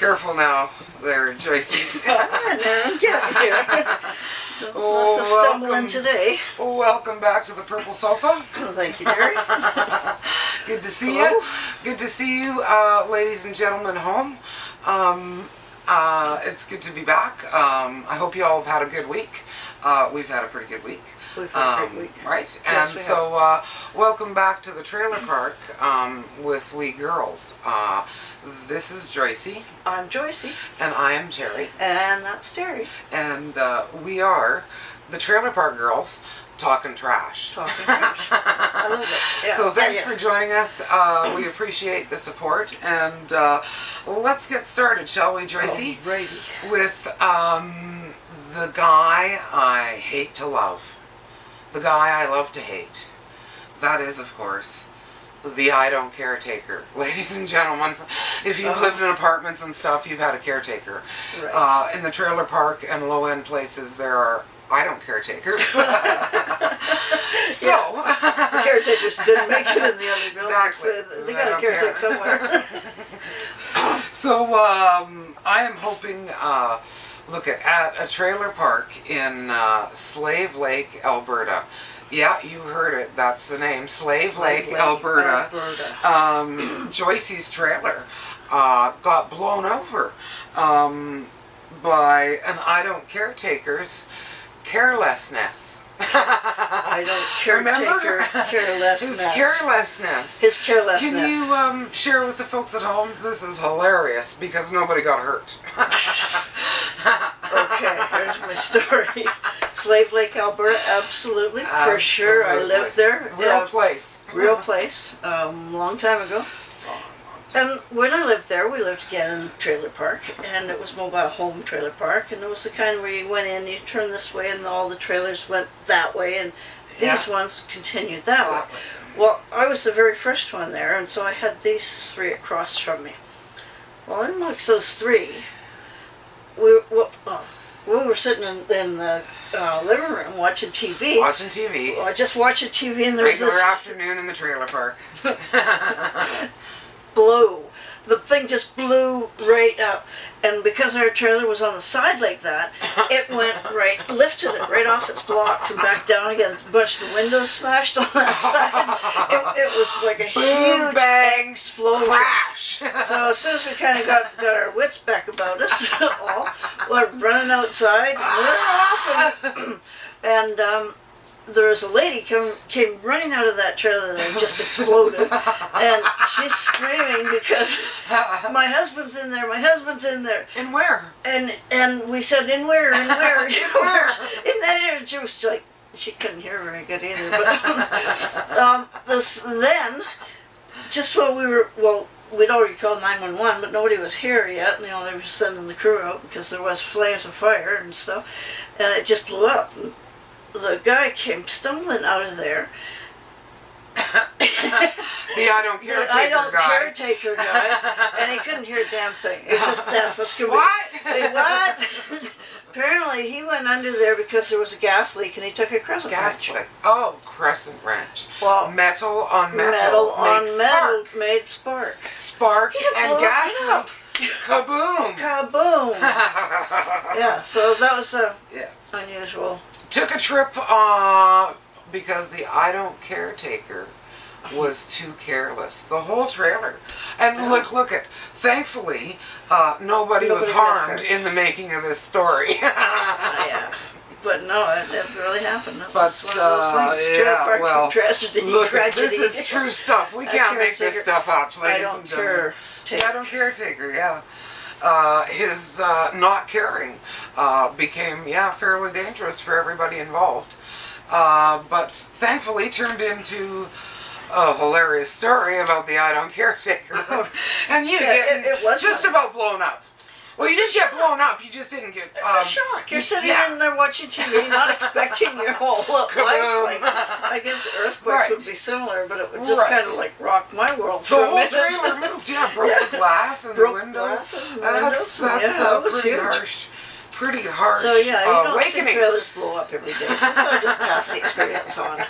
Careful now there, Joyce. I'm getting here. Must have stumbling today. Welcome back to the Purple Sofa. Thank you, Terry. Good to see you. Good to see you, ladies and gentlemen home. It's good to be back. I hope you all have had a good week. We've had a pretty good week. We've had a great week. Right? Yes, and so, welcome back to the trailer park with we girls. This is Joycey. I'm Joycey. And I am Terry. And that's Terry. And we are the Trailer Park Girls talking trash. Talking trash. I love it. Yeah. So thanks for joining us. We appreciate the support. And let's get started, shall we, Joycey? Alrighty. With the guy I hate to love. The guy I love to hate. That is, of course, the I don't caretaker. Ladies and gentlemen, if you've lived in apartments and stuff, you've had a caretaker. Right. In the trailer park and low-end places, there are I don't caretakers. So the caretakers didn't make it in the other building. Exactly. So they got to caretake somewhere. So I am hoping. Look at a trailer park in Slave Lake, Alberta. Yeah, you heard it. That's the name. Slave Lake, Alberta. Joycey's trailer got blown over by an I don't caretaker's carelessness. I don't caretaker carelessness. His carelessness. His carelessness. Can you share with the folks at home? This is hilarious because nobody got hurt. Okay, here's my story. Slave Lake, Alberta, absolutely. For sure. I lived there. Real place. Real place. Long time ago. And when I lived there, we lived again in a trailer park, and it was mobile home trailer park, and it was the kind where you went in, you turned this way, and all the trailers went that way, and these ones continued that way. Well, I was the very first one there, and so I had these three across from me. Well, amongst those three, we were sitting in the living room watching TV. Watching TV. Well, just watching TV, and there was regular afternoon in the trailer park. Blew. The thing just blew right up, and because our trailer was on the side like that, it went lifted it right off its blocks and back down again. A bunch of the windows smashed on that side. It was like a boom, huge bang, explosion. Crash. So as soon as we kind of got our wits back about us, we're running outside, and there was a lady came running out of that trailer that just exploded, and she's screaming because my husband's in there. My husband's in there. And where? And we said, in where? In where? In where? In that area. She was like, she couldn't hear very good either. But then, just while we'd already called 911, but nobody was here yet. And, they were sending the crew out because there was flames of fire and stuff, and it just blew up. The guy came stumbling out of there. The I don't caretaker guy, and he couldn't hear a damn thing. It was just deaf. What? What? Apparently, he went under there because there was a gas leak, and he took a crescent wrench. Oh, crescent wrench. Well, metal on metal. Metal on metal made spark. Spark and gas leak. Kaboom! Kaboom! Yeah. So that was unusual. Took a trip because the I don't caretaker was too careless. The whole trailer. And look it. Thankfully, nobody was harmed in the making of this story. Yeah. But no, it really happened. It was one of those things. Tragedy. This is true stuff. We can't make this stuff up, ladies and gentlemen. I don't caretaker, his not caring became, fairly dangerous for everybody involved. But thankfully turned into a hilarious story about the I don't caretaker. And it was just about blown up. Well, you didn't get blown up. You just didn't get. It's a shock. You're sitting in there watching TV, not expecting your whole life. I guess earthquakes would be similar, but it would just kind of rock my world. The whole trailer moved. Broke the glass and the windows. Glasses and the windows. That's pretty pretty harsh So yeah, you don't see awakening. trailers blow up every day. So I thought I'd just pass the experience on.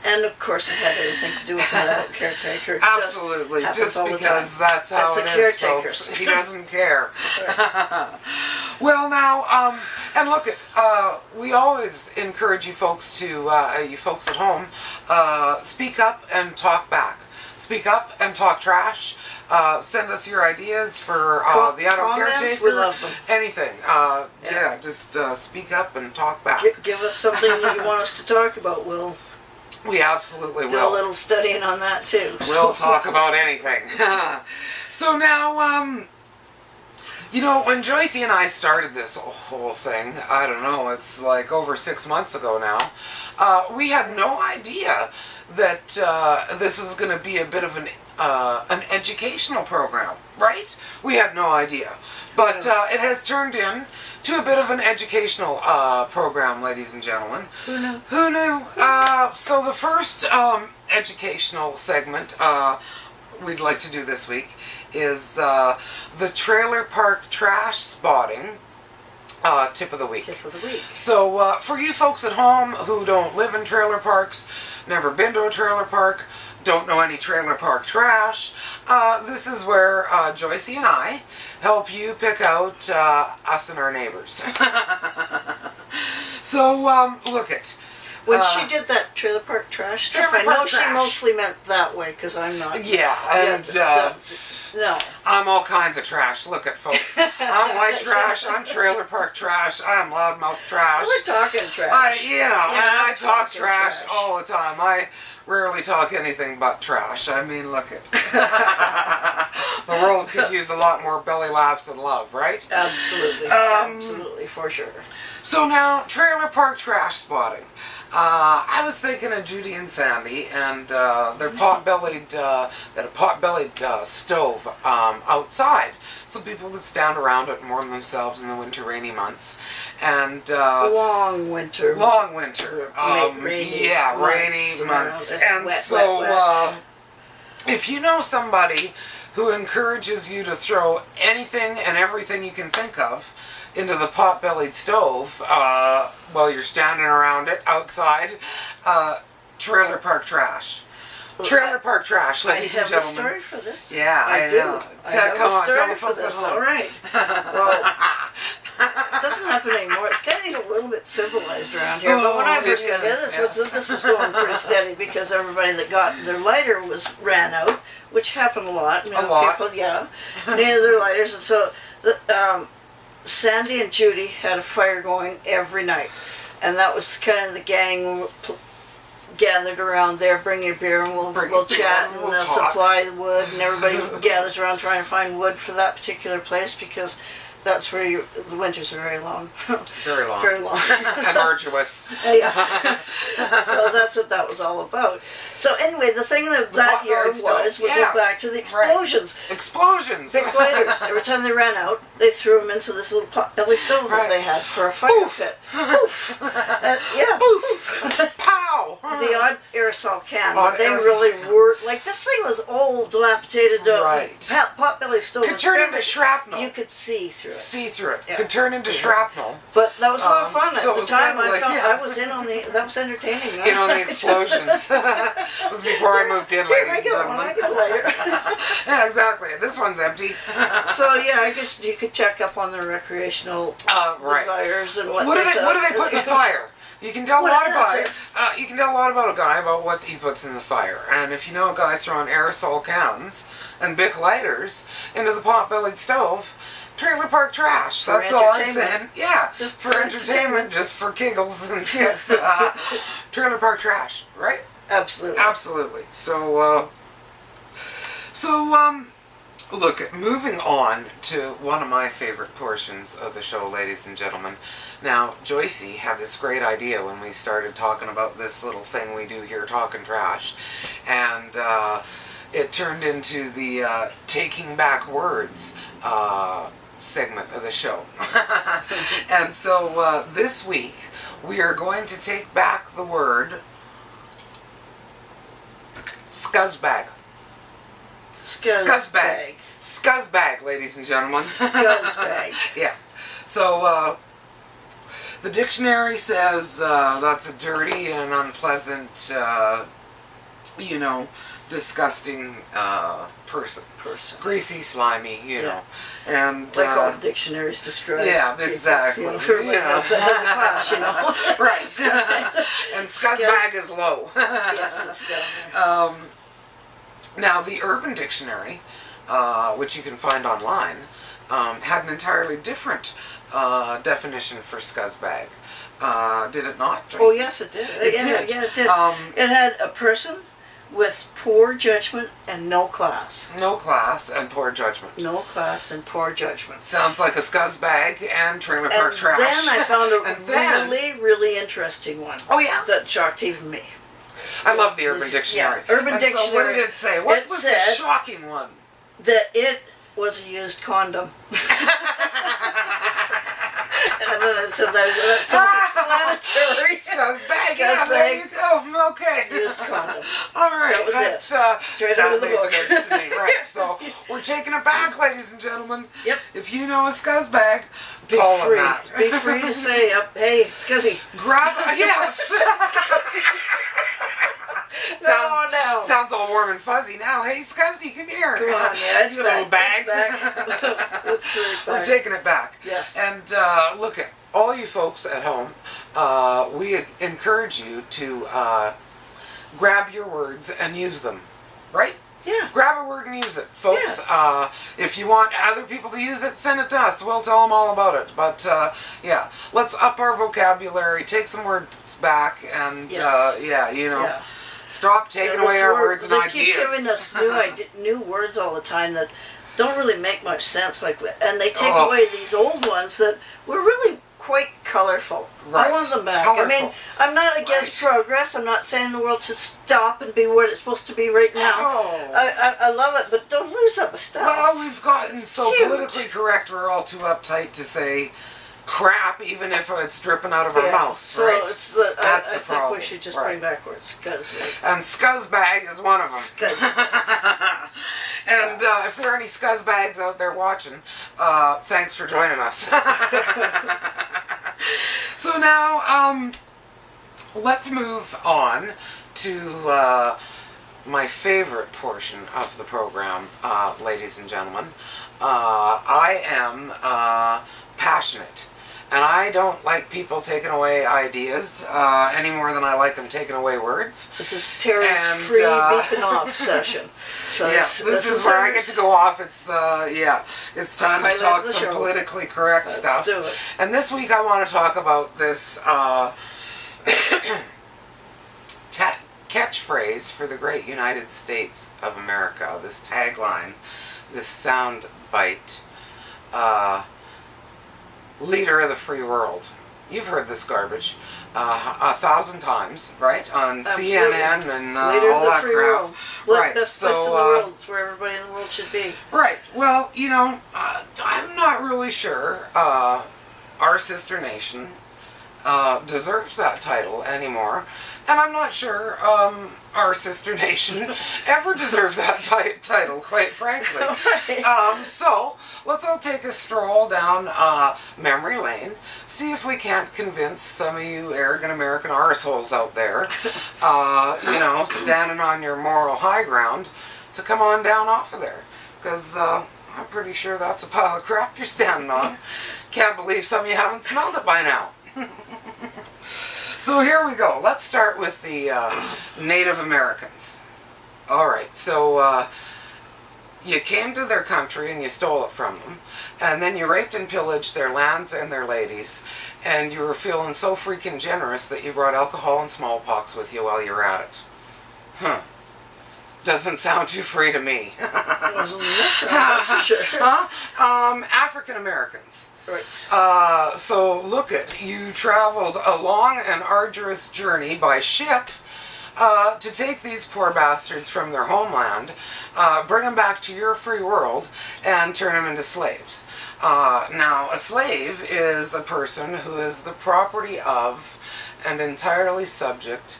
And of course it had everything to do with an adult caretaker. Absolutely, just all the because time. that's how That's it a is, caretaker. folks. He doesn't care. Right. Well, now, and look, we always encourage you folks to, you folks at home, speak up and talk back. Speak up and talk trash. Send us your ideas for the adult Comments, caretaker. we love them. Anything. Yeah, just speak up and talk back. Give us something that you want us to talk about. We'll We absolutely do a will. little studying on that too. We'll talk about anything. So now, you know, when Joyce and I started this whole thing, I don't know, it's like over 6 months ago now, we had no idea that this was going to be a bit of an educational program, right? We had no idea. But it has turned in to a bit of an educational program, ladies and gentlemen. Who knew? Who knew? So the first educational segment we'd like to do this week is the trailer park trash spotting tip of the week. Tip of the week. So for you folks at home who don't live in trailer parks, never been to a trailer park, don't know any trailer park trash, this is where Joyce and I help you pick out us and our neighbors. So look it. When she did that trailer park trash stuff, Trailer I know park she trash. mostly meant that way because I'm not. Yeah, and no. I'm all kinds of trash. Look at folks. I'm white trash. I'm trailer park trash. I'm loudmouth trash. We're talking trash. And I talk talking trash trash. all the time. I rarely talk anything but trash. I mean, look it. The world could use a lot more belly laughs and love, right? Absolutely. Absolutely, for sure. So now, trailer park trash spotting. I was thinking of Judy and Sandy and their pot-bellied, that pot-bellied stove outside, so people would stand around it and warm themselves in the winter rainy months. And Long winter. long winter, rainy months. And wet, so, wet. if you know somebody who encourages you to throw anything and everything you can think of into the pot-bellied stove while you're standing around it outside, trailer park trash. Trailer park trash, ladies and I have a gentlemen. story for this. Yeah, I do. know. I have Come a on, story tell the for folks at this. home. All right. Well, it doesn't happen anymore. It's getting a little bit civilized around here. But when I Oh, first it got here, is, this was going pretty steady because everybody that got their lighter ran out, which happened a lot. A lot. People, needed their lighters, and so Sandy and Judy had a fire going every night, and that was kind of the gang gathered around there. Bring your beer and we'll chat and we'll they'll talk. supply the wood, and everybody gathers around trying to find wood for that particular place because that's where the winters are very long. Very long. Very long. And arduous. Yes. So that's what that was all about. So anyway, the thing that year was, we go back to the explosions. Right. Explosions! Big lighters. Every time they ran out, they threw them into this little pot-belly stove that they had for a fire pit. Poof! Poof! Pow! The odd aerosol can. Odd They aerosol really can. were, like this thing was old, dilapidated, Right. pot-belly stove. Could turn into shrapnel. You could see through it. See through it. Yeah. Could turn into shrapnel. But that was a lot of fun. so At it the was time, kinda I like, felt yeah. I was in on the. That was entertaining. In on the explosions. It was before I moved in, Here, ladies and I gentlemen. got a lighter. Yeah, exactly. This one's empty. So yeah, I guess you could check up on their recreational Right. desires and what What they do they put in the fire? You can tell a Well, lot about that's it. You can tell a lot about a guy about what he puts in the fire. And if you know a guy throwing aerosol cans and Bic lighters into the pot-bellied stove, trailer park trash. For That's all I'm entertainment. saying. Yeah, Just for for entertainment, just for giggles and kicks. Trailer park trash, right? Absolutely. Absolutely. So, look, moving on to one of my favorite portions of the show, ladies and gentlemen. Now, Joycey had this great idea when we started talking about this little thing we do here, Talkin' Trash, and it turned into the Taking Back Words segment of the show. And so this week, we are going to take back the word scuzzbag. Scuzzbag. Scuzzbag, ladies and gentlemen. Scuzzbag. Yeah. So, the dictionary says that's a dirty and unpleasant, disgusting person. Greasy, slimy, know. And like all dictionaries describe. Yeah, exactly. Everybody has a class, Right. And scuzzbag is low. Yes, it's down there. Now, the Urban Dictionary, which you can find online, had an entirely different definition for scuzzbag. Did it not, Tracy? Oh, yes, it did. It did. Yeah, it did. It had a person with poor judgment and no class. No class and poor judgment. No class and poor judgment. Sounds like a scuzzbag and trailer park trash. Then I found a really, really interesting one. Oh, yeah? That shocked even me. I love the Urban Dictionary. Yeah, Urban Dictionary. So what did it say? What was the shocking one? That it was a used condom. So that's self-explanatory. Scuzzbag. Yeah, there you go. Okay. Used condom. All right. That was it. Straight out of the book. Sense to me. Right. So we're taking it back, ladies and gentlemen. Yep. If you know a scuzzbag, call them that. Be free to say, hey, Scuzzy. Grab. Yeah. Sounds all warm and fuzzy now. Hey, Scuzzy, come here. Come on, yeah, it's little bag. That's right back. We're taking it back. Yes. And look at all you folks at home. We encourage you to grab your words and use them. Right? Yeah. Grab a word and use it, folks. Yeah. If you want other people to use it, send it to us. We'll tell them all about it. But yeah, let's up our vocabulary, take some words back, and Yeah. Stop taking away our words and ideas. They keep giving us new words all the time that don't really make much sense. And they take away these old ones that were really quite colorful. Right. I want them back. Colorful. I mean, I'm not against progress. I'm not saying the world should stop and be what it's supposed to be right now. Oh. I love it, but don't lose up a step. Well, we've gotten so politically correct, we're all too uptight to say crap, even if it's dripping out of our mouth. So right? That's the I problem. think we should just bring back words. And scuzzbag is one of them. And if there are any scuzzbags out there watching, thanks for joining us. So now, let's move on to my favorite portion of the program, ladies and gentlemen. I am passionate. And I don't like people taking away ideas any more than I like them taking away words. This is Terry's free beeping off session. So yeah, this is where I get to go off. It's time to talk some politically correct stuff. Let's do it. And this week I want to talk about this catchphrase for the great United States of America. This tagline, this sound bite. Leader of the free world. You've heard this garbage 1,000 times, right? On CNN and all that crap. Right. Best place in the world. It's where everybody in the world should be. Right. Well, I'm not really sure our sister nation deserves that title anymore. And I'm not sure our sister nation ever deserved that title, quite frankly. Right. So let's all take a stroll down memory lane, see if we can't convince some of you arrogant American arseholes out there, standing on your moral high ground, to come on down off of there. Because I'm pretty sure that's a pile of crap you're standing on. Can't believe some of you haven't smelled it by now. So here we go. Let's start with the Native Americans. All right, so you came to their country and you stole it from them, and then you raped and pillaged their lands and their ladies, and you were feeling so freaking generous that you brought alcohol and smallpox with you while you were at it. Doesn't sound too free to me. That's for sure. African Americans. Right. So look it, you traveled a long and arduous journey by ship to take these poor bastards from their homeland, bring them back to your free world, and turn them into slaves. Now, a slave is a person who is the property of and entirely subject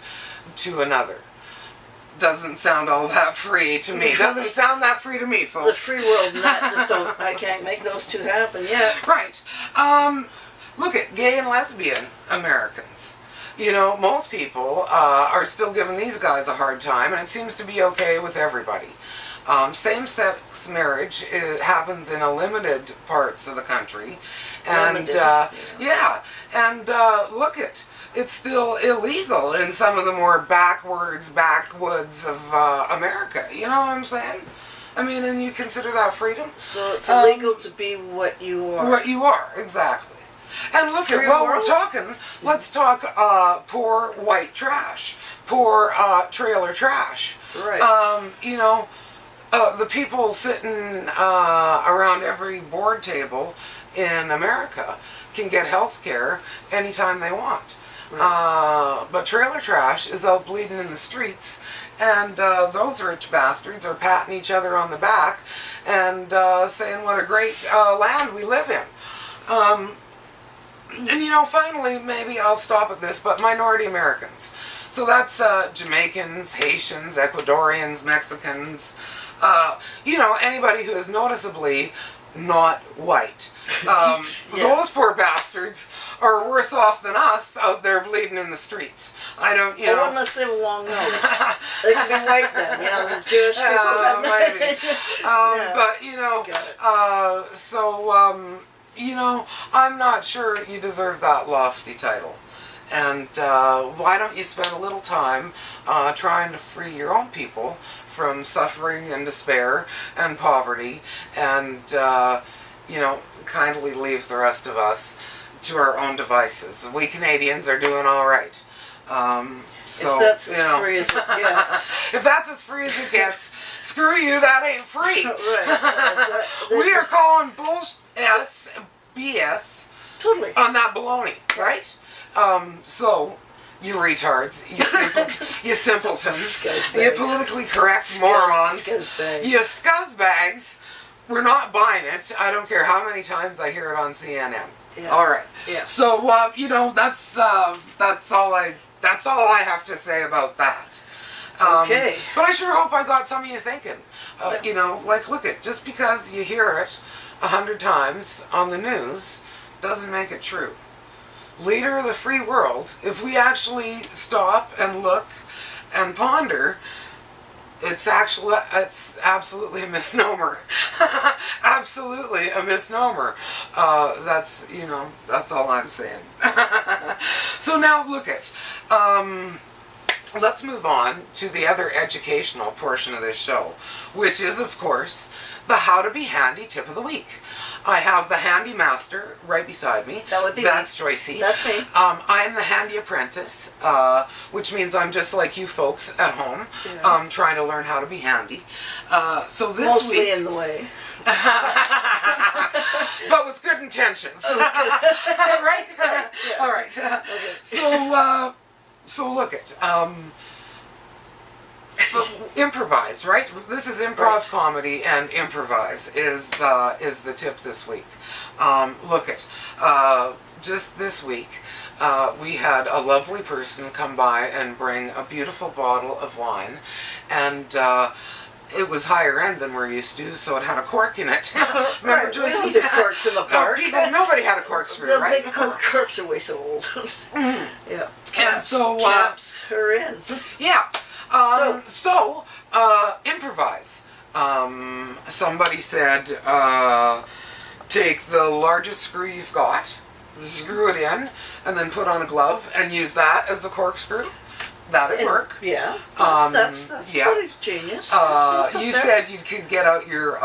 to another. doesn't sound all that free to me. Doesn't sound that free to me, folks. The free world and that just don't, I can't make those two happen yet. Right. Look at gay and lesbian Americans. You know, most people are still giving these guys a hard time, and it seems to be okay with everybody. Same-sex marriage happens in a limited parts of the country, and look at. It's still illegal in some of the more backwoods of America. You know what I'm saying? I mean, and you consider that freedom? So it's illegal to be what you are. What you are, exactly. And look at, while we're talking, let's talk poor white trash, poor trailer trash. Right. You know, the people sitting around every board table in America can get health care anytime they want. Right. But trailer trash is out bleeding in the streets, and those rich bastards are patting each other on the back and saying what a great land we live in. And you know, finally, maybe I'll stop at this, but minority Americans. So that's Jamaicans, Haitians, Ecuadorians, Mexicans, you know, anybody who is noticeably not white. Those poor bastards are worse off than us out there bleeding in the streets. I don't, you know. Unless they have a long nose. They can be white then, you know, the Jewish people. Maybe. But, you know, you know, I'm not sure you deserve that lofty title. And why don't you spend a little time trying to free your own people from suffering and despair and poverty, and you know, kindly leave the rest of us to our own devices. We Canadians are doing all right. So, if that's you know, as free as it gets. If that's as free as it gets, screw you, that ain't free. Right. We are calling BS totally on that baloney, right? So, you retards, you simpletons, you politically correct morons, you scuzzbags, we're not buying it. I don't care how many times I hear it on CNN. Yeah. All right. Yeah. So, you know, that's all I have to say about that. Okay. But I sure hope I got some of you thinking. You know, like, look at, just because you hear it 100 times on the news doesn't make it true. Leader of the free world, if we actually stop and look and ponder, it's absolutely a misnomer. Absolutely a misnomer. That's, you know, that's all I'm saying. So now look at, let's move on to the other educational portion of this show, which is, of course, the How to Be Handy Tip of the Week. I have the Handy Master right beside me. That would be That's me. Joycey. That's me. I'm the Handy Apprentice, which means I'm just like you folks at home, trying to learn how to be handy. So this Mostly week, in the way. but with good intentions. Right? Yeah. All right. Okay. So look at. Improvise, right? This is improv comedy, and improvise is the tip this week. Look at, just this week, we had a lovely person come by and bring a beautiful bottle of wine, and it was higher end than we're used to, so it had a cork in it. Remember, Joyce? We don't do corks in the park. Nobody had a corkscrew, the right? big corks are way so old. Mm-hmm. Yeah. Caps, caps her in. Yeah. So, improvise. Somebody said, take the largest screw you've got, screw it in, and then put on a glove and use that as the corkscrew. That'd work. Yeah. That's pretty genius. You said you could get out your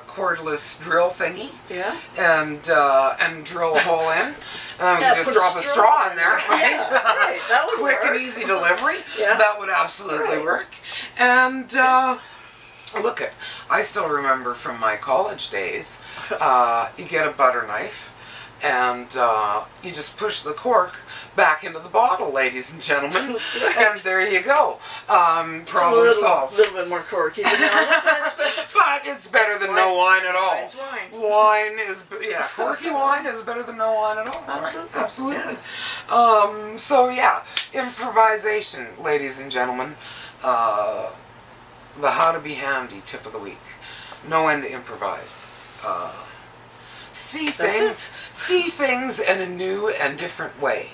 cordless drill thingy. Yeah. And drill a hole in. Just drop a straw in there, right? Yeah, right. That would Quick work. and easy delivery. Yeah. That would absolutely work. And look at, I still remember from my college days, you get a butter knife and you just push the cork back into the bottle, ladies and gentlemen. Right. And there you go. Problem solved. A little bit more corky than but it's better than no wine at all. It's wine. Wine is, corky wine is better than no wine at all. Absolutely. Right? Absolutely. Yeah. So yeah, improvisation, ladies and gentlemen. the how to be handy tip of the week. Know when to improvise. See things in a new and different way.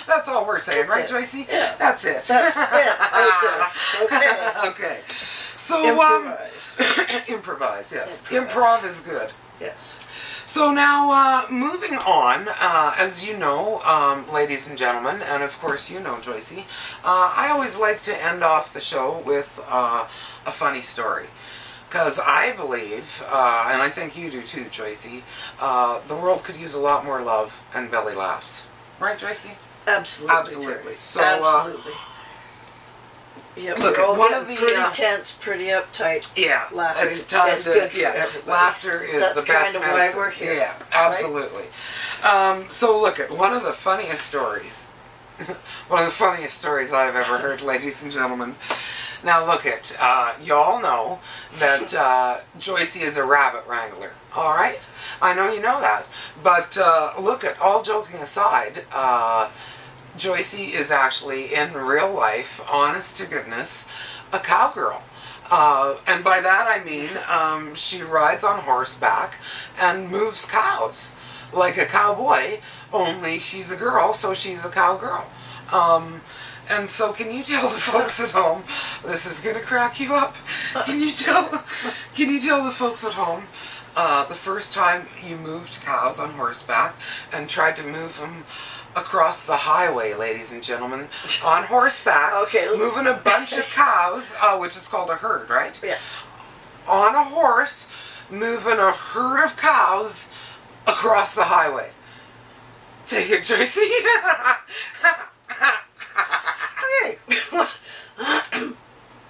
That's all we're saying, right, Joycey? Yeah. That's it. That's it. Okay. Okay. So improvise. Improvise. Yes. Improv is good. Yes. So now, moving on, as you know, ladies and gentlemen, and of course you know, Joycey, I always like to end off the show with a funny story. Because I believe, and I think you do too, Joycey, the world could use a lot more love and belly laughs. Right, Joycey? Absolutely. Absolutely. So, absolutely. Yeah, look, we're all one of the pretty tense, pretty uptight. Yeah, laughing it's time is to good for everybody. Laughter is That's the best kind of medicine. why we're here. Yeah, absolutely. Right? So look at one of the funniest stories. One of the funniest stories I've ever heard, ladies and gentlemen. Now look at, you all know that Joycey is a rabbit wrangler, all right? I know you know that. But look at, all joking aside, Joycey is actually, in real life, honest to goodness, a cowgirl. And by that I mean she rides on horseback and moves cows like a cowboy, only she's a girl, so she's a cowgirl. And so can you tell the folks at home, this is going to crack you up, can you tell the folks at home the first time you moved cows on horseback and tried to move them across the highway, ladies and gentlemen, on horseback, okay, moving a bunch of cows, which is called a herd, right? Yes. On a horse, moving a herd of cows across the highway. Take it, Joycey. Okay.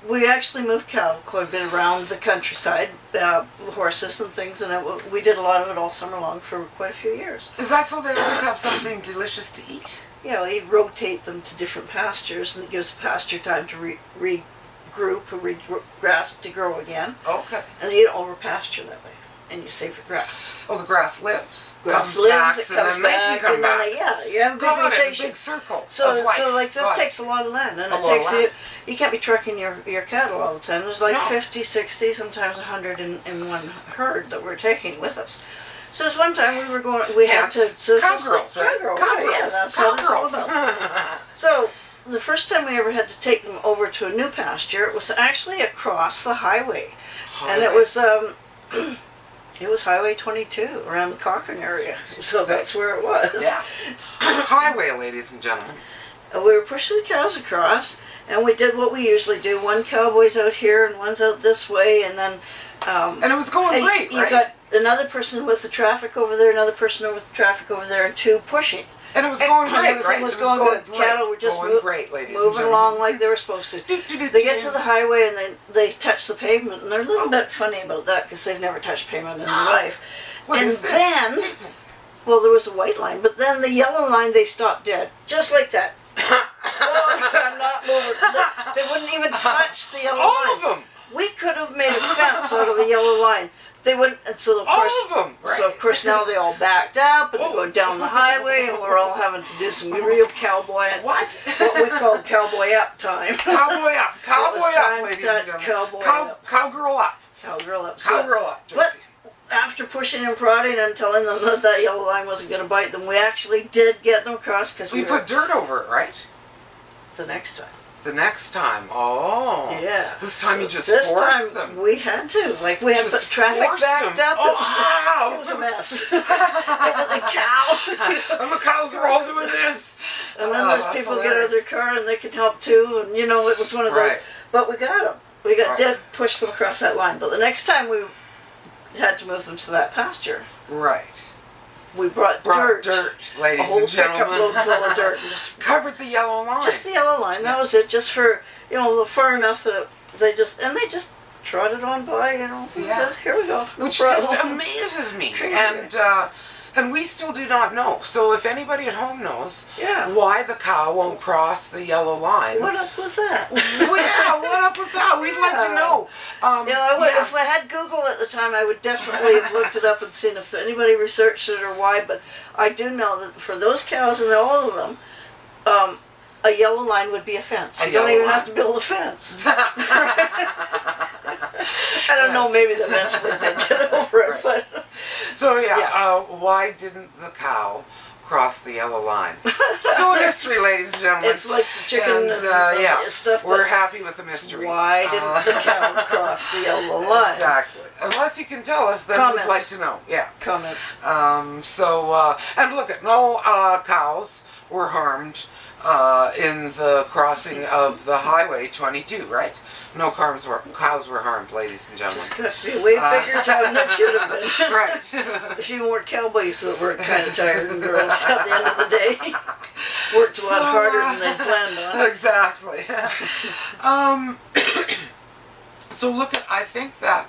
We actually moved cattle quite a bit around the countryside, horses and things, and we did a lot of it all summer long for quite a few years. Is that so they always have something delicious to eat? Yeah, we rotate them to different pastures, and it gives the pasture time to regroup and grass to grow again. Okay. And you don't overpasture that way, and you save your grass. Oh, the grass lives. Grass comes lives, back, it and comes then back, they can come and back. then you have a big Got it, rotation. a big circle So, of life. so like that Got takes a lot of land, and A it lot of takes land. you can't be trucking your cattle all the time. There's like No. 50, 60, sometimes 100 in one herd that we're taking with us. So this one time we had to, so this is cowgirls, right? cowgirl, Cowgirls. yeah, that's what it's all Cowgirls. about. So the first time we ever had to take them over to a new pasture, it was actually across the highway. And it was it was Highway 22 around the Cochrane area, so that's where it was. Yeah. Highway, ladies and gentlemen. And we were pushing the cows across, and we did what we usually do. One cowboy's out here, and one's out this way, and then... and it was going great, you right? got another person with the traffic over there, another person with the traffic over there, and two pushing. And it was going And great, everything right? was It going good. great. Cattle were just going great, ladies and moving gentlemen. along like they were supposed to. They get to the highway and they touch the pavement, and they're a little bit funny about that because they've never touched pavement in their life. What and is this? then, well, there was a white line, but then the yellow line, they stopped dead, just like that. Oh, I'm not moving. They wouldn't even touch the yellow line. All of them. We could have made a fence out of a yellow line. They wouldn't, and so of course, All of them, right? So of course now they all backed up and they're going down the highway, and we're all having to do some real cowboy, What? what we called cowboy up time. Cowboy up. Cowboy was up, time ladies that and gentlemen. cowboy up. Cowgirl up. Cowgirl up. Cowgirl up, Joycey. But after pushing and prodding and telling them that that yellow line wasn't going to bite them, we actually did get them across because We put dirt over it, right? the next time. The next time. Oh. Yeah. This time you just this forced time them. we had to. Like we had the Just traffic forced backed them. up. Oh, it was a mess. And the cows. And the cows are all doing this. And then Oh, there's that's people get out of their hilarious. car and they can help too. And it was one of those. Right. But we got them. We Right. did push them across that line. But the next time we had to move them to that pasture, Right. we brought Dirt, a ladies whole and pickup gentlemen. load full of dirt. And just Covered the yellow line. Just the yellow line. That was it. Just for far enough that they just trotted on by. Yeah. Said, here we go. No Which problem. just amazes me. Crazy. And we still do not know. So if anybody at home knows Yeah. why the cow won't cross the yellow line, What up with that? well, yeah, what up with that? We'd like to know. If I had Google at the time, I would definitely have looked it up and seen if anybody researched it or why. But I do know that for those cows and all of them, A yellow line would be a fence. You don't even have to build a fence. I don't know, maybe eventually they'd get over it, but... So why didn't the cow cross the yellow line? Still a mystery, ladies and gentlemen. It's like the chicken and stuff. We're happy with the mystery. Why didn't the cow cross the yellow line? Exactly. Unless you can tell us, then we'd like to know. Yeah. Comments. And look at no cows were harmed in the crossing of the Highway 22, right? No cows were harmed, ladies and gentlemen. Just got to be a way bigger job than it should have been. Right. A few more cowboys that were kind of tired and girls at the end of the day. Worked a lot harder than they planned on. Exactly. So look at, I think that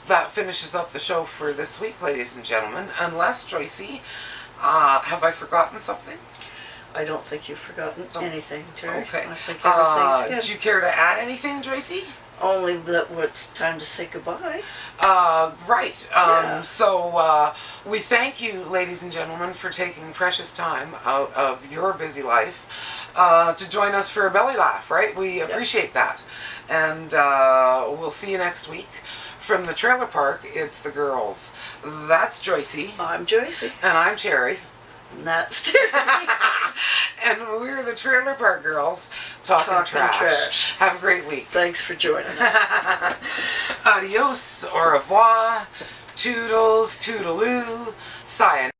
that finishes up the show for this week, ladies and gentlemen. Unless, Joycey, have I forgotten something? I don't think you've forgotten anything, Terry. Okay. I think everything's good. Do you care to add anything, Joycey? Only that it's time to say goodbye. Right. So we thank you, ladies and gentlemen, for taking precious time out of your busy life to join us for a belly laugh, right? We appreciate that. And we'll see you next week. From the trailer park, it's the girls. That's Joycey. I'm Joycey. And I'm Terry. And that's Terry. And we're the Trailer Park Girls talking trash. Have a great week. Thanks for joining us. Adios, au revoir, toodles, toodaloo, sayonara.